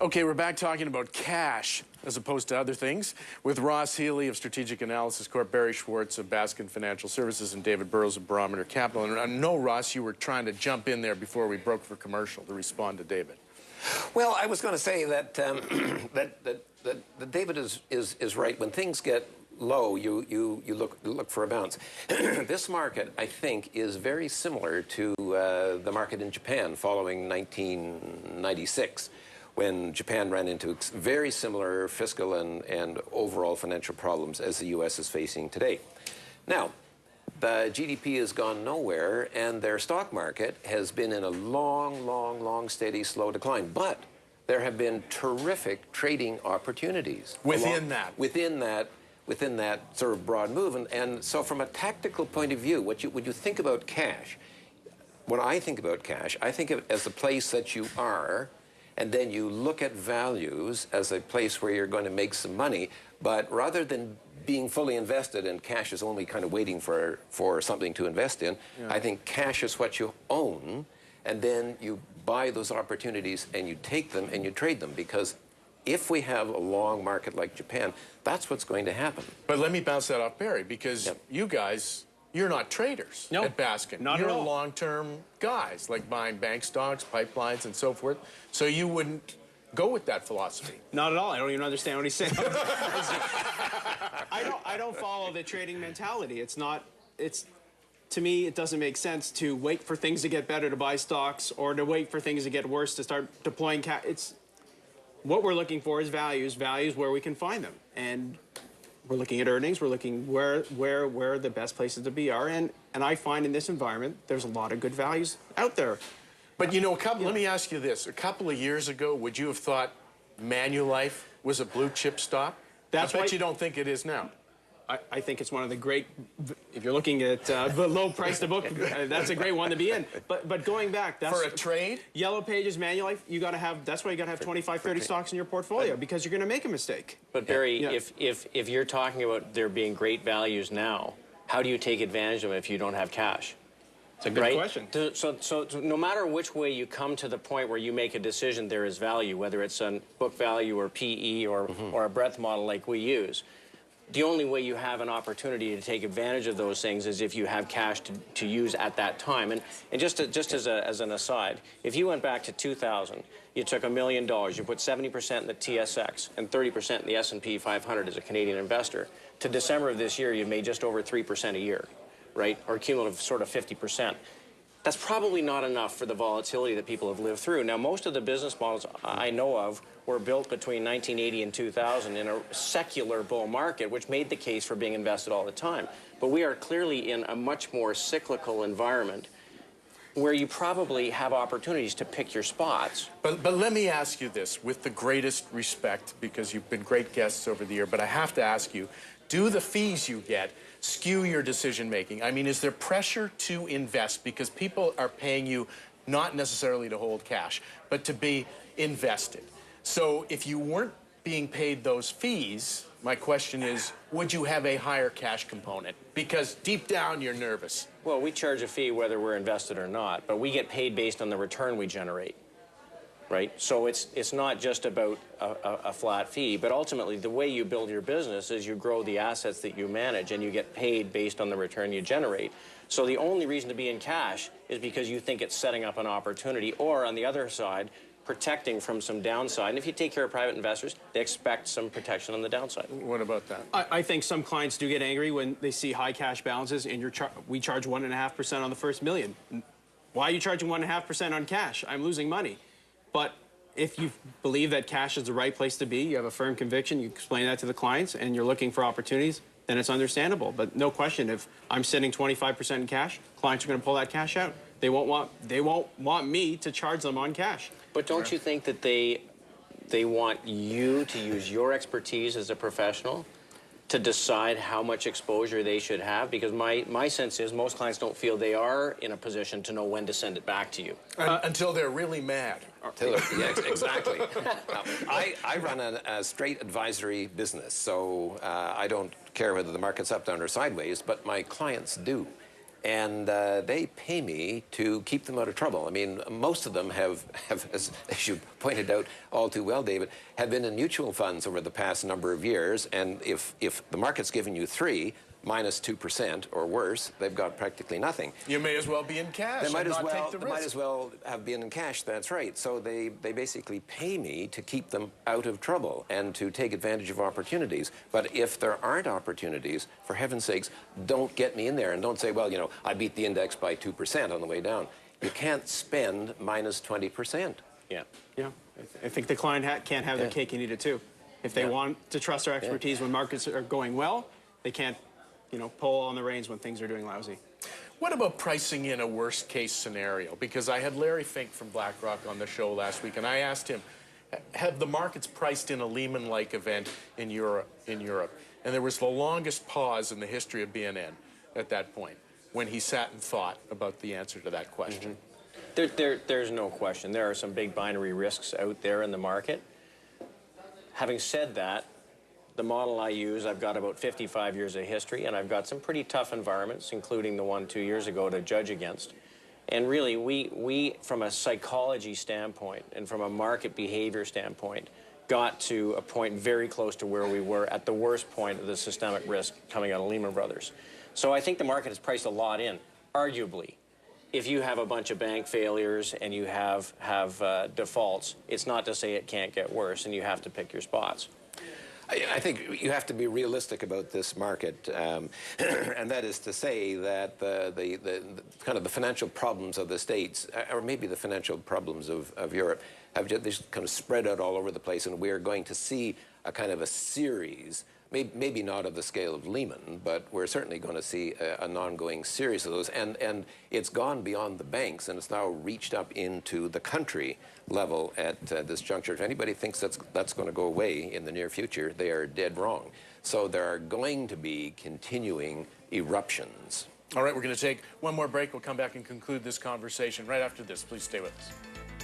Okay, we're back talking about cash as opposed to other things with Ross Healy of Strategic Analysis Corp, Barry Schwartz of Baskin Financial Services, and David Burrows of Barometer Capital. And I know, Ross, you were trying to jump in there before we broke for commercial to respond to David. Well, I was going to say that that David is right. When things get low, you look for a bounce. This market, I think, is very similar to the market in Japan following 1996. When Japan ran into very similar fiscal and overall financial problems as the U.S. is facing today. Now, the GDP has gone nowhere, and their stock market has been in a long, steady, slow decline. But there have been terrific trading opportunities Within that sort of broad move. And so from a tactical point of view, when you think about cash, when I think about cash, I think of it as the place that you are, and then you look at values as a place where you're going to make some money. But rather than being fully invested and cash is only kind of waiting for something to invest in, I think cash is what you own, and then you buy those opportunities and you take them and you trade them. Because if we have a long market like Japan, that's what's going to happen. But let me bounce that off Barry, because you guys, you're not traders at Baskin. Not you're at all. long-term guys, like buying bank stocks, pipelines, and so forth. So you wouldn't go with that philosophy. Not at all. I don't even understand what he's saying. I don't follow the trading mentality. To me, it doesn't make sense to wait for things to get better to buy stocks, or to wait for things to get worse to start deploying cash. What we're looking for is values where we can find them. And we're looking at earnings. We're looking where the best places to be are. And I find in this environment, there's a lot of good values out there. But you know, let me ask you this. A couple of years ago, would you have thought Manulife was a blue chip stock? I bet you don't think it is now. I think it's one of the great, if you're looking at the low price to book, that's a great one to be in. But going back, that's for a trade? Yellow Pages, Manulife, that's why you got to have 25, 30 stocks in your portfolio, because you're going to make a mistake. But Barry, if you're talking about there being great values now, how do you take advantage of it if you don't have cash? It's a good question. So no matter which way you come to the point where you make a decision, there is value, whether it's on book value or PE or a breadth model like we use. The only way you have an opportunity to take advantage of those things is if you have cash to use at that time. And just as an aside, if you went back to 2000, you took $1 million, you put 70% in the TSX and 30% in the S&P 500 as a Canadian investor. To December of this year, you've made just over 3% a year, right? Or cumulative sort of 50%. That's probably not enough for the volatility that people have lived through. Now, most of the business models I know of were built between 1980 and 2000 in a secular bull market, which made the case for being invested all the time. But we are clearly in a much more cyclical environment where you probably have opportunities to pick your spots. But let me ask you this, with the greatest respect, because you've been great guests over the year, but I have to ask you, do the fees you get skew your decision-making? I mean, is there pressure to invest because people are paying you not necessarily to hold cash, but to be invested? So if you weren't being paid those fees, my question is, would you have a higher cash component? Because deep down, you're nervous. Well, we charge a fee whether we're invested or not, but we get paid based on the return we generate, right? So it's not just about a flat fee, but ultimately the way you build your business is you grow the assets that you manage and you get paid based on the return you generate. So the only reason to be in cash is because you think it's setting up an opportunity, or on the other side, protecting from some downside. And if you take care of private investors, they expect some protection on the downside. What about that? I think some clients do get angry when they see high cash balances, and we charge 1.5% on the first million. Why are you charging 1.5% on cash? I'm losing money. But if you believe that cash is the right place to be, you have a firm conviction, you explain that to the clients, and you're looking for opportunities, then it's understandable. But no question, if I'm sitting 25% in cash, clients are going to pull that cash out. They won't want me to charge them on cash. But don't you think that they want you to use your expertise as a professional to decide how much exposure they should have? Because my sense is most clients don't feel they are in a position to know when to send it back to you. Until they're really mad. Yeah, exactly. I run a straight advisory business, so I don't care whether the market's up, down, or sideways, but my clients do. and they pay me to keep them out of trouble. I mean, most of them have as you pointed out all too well, David, have been in mutual funds over the past number of years, and if the market's giving you 3, minus 2% or worse, they've got practically nothing. You may as well be in cash. They might and as not well. take the They risk. might as well have been in cash. That's right. So they basically pay me to keep them out of trouble and to take advantage of opportunities. But if there aren't opportunities, for heaven's sakes, don't get me in there and don't say, well, you know, I beat the index by 2% on the way down. You can't spend minus 20%. Yeah. Yeah, I think the client can't have their cake and eat it too. If they want to trust our expertise when markets are going well, they can't, you know, pull on the reins when things are doing lousy. What about pricing in a worst case scenario? Because I had Larry Fink from BlackRock on the show last week, and I asked him, have the markets priced in a Lehman-like event in Europe? And there was the longest pause in the history of BNN at that point, when he sat and thought about the answer to that question. There's no question. There are some big binary risks out there in the market. Having said that, the model I use, I've got about 55 years of history, and I've got some pretty tough environments, including the one 2 years ago, to judge against. And really, we from a psychology standpoint and from a market behavior standpoint, got to a point very close to where we were at the worst point of the systemic risk coming out of Lehman Brothers. So I think the market has priced a lot in, arguably. If you have a bunch of bank failures and you have defaults, it's not to say it can't get worse, and you have to pick your spots. I think you have to be realistic about this market, and that is to say that the kind of the financial problems of the States, or maybe the financial problems of Europe, have just kind of spread out all over the place, and we are going to see a kind of a series, maybe not of the scale of Lehman, but we're certainly going to see an ongoing series of those, and it's gone beyond the banks, and it's now reached up into the country level at this juncture. If anybody thinks that's going to go away in the near future, they are dead wrong. So there are going to be continuing eruptions. All right, we're going to take one more break. We'll come back and conclude this conversation right after this. Please stay with us.